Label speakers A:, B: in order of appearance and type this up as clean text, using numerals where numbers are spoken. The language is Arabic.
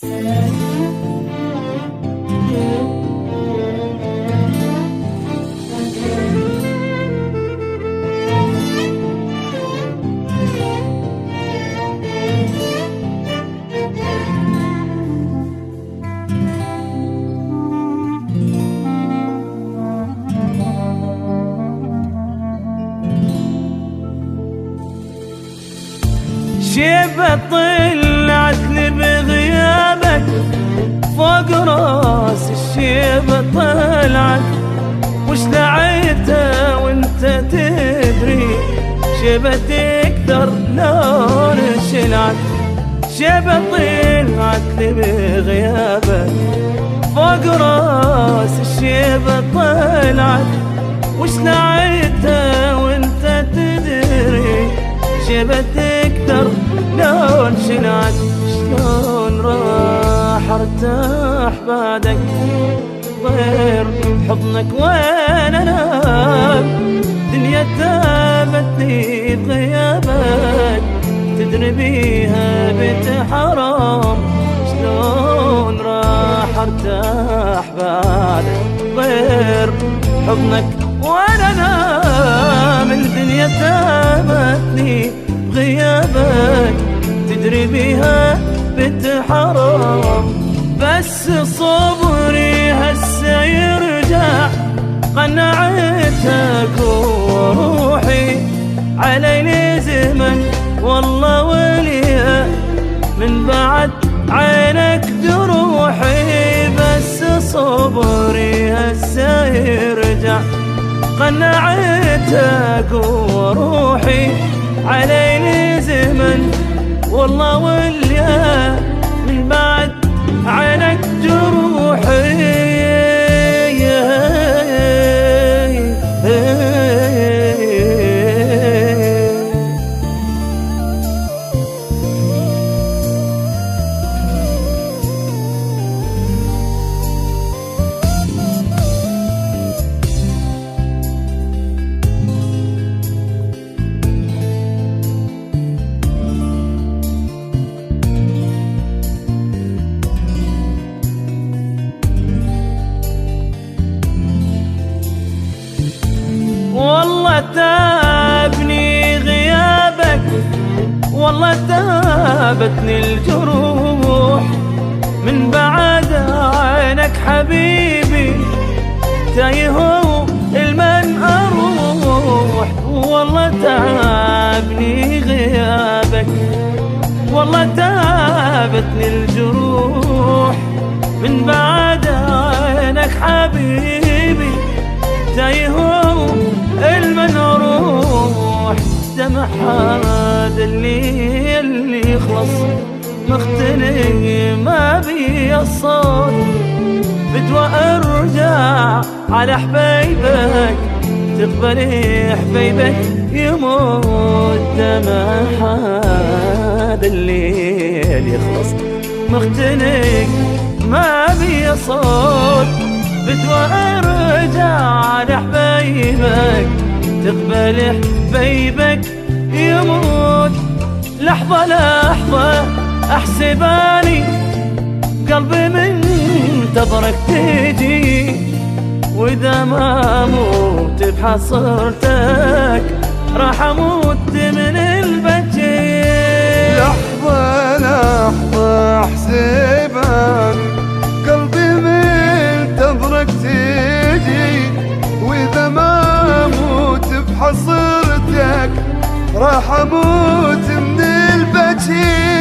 A: شيبة طلعت لي بغيابك فوق راس الشيبة طلعت، وش دعيتها وانت تدري شيبة تكثر لون شلعت. شيبة طلعت لي بغيابك فوق راس الشيبة طلعت، وش دعيتها وانت تدري شيبة تكثر لون شلعت. شلون راح ارتاح بعدك غير حضنك وين انام، دنيا تابتني بغيابك تدري بيها بيت حرام. شلون راح ارتاح بعدك غير حضنك وين انام، الدنيا تابتني بغيابك تدري بيها بنت حرام. بس صبري هسه يرجع قنعتك وروحي علي لي زمن والله وليا من بعد عينك جروحي. بس صبري هسه يرجع قنعتك وروحي علي لي زمن والله وليا من بعد عينك جروحي. والله تابني غيابك والله تابتني الجروح من بعد عينك حبيبي تايه المن اروح. والله تابني غيابك والله تابتني الجروح من بعد عينك حبيبي تايه المن اروح. دمع هذا اللي يخلص مختني ما بي الصوت بدوى ارجع على حبيبك تقبل حبيبك يموت. دمع هذا الليل يخلص مختني ما بي صوت بدوى ارجع على حبيبك تقبل حبيبك يموت. لحظة لحظة احسباني قلبي منتظرك تجي، واذا ما اموت بحصرتك راح اموت من البكي.
B: لحظة لحظة احسباني قلبي منتظرك تجي، واذا ما اموت بحصرتك راح اموت من البكي.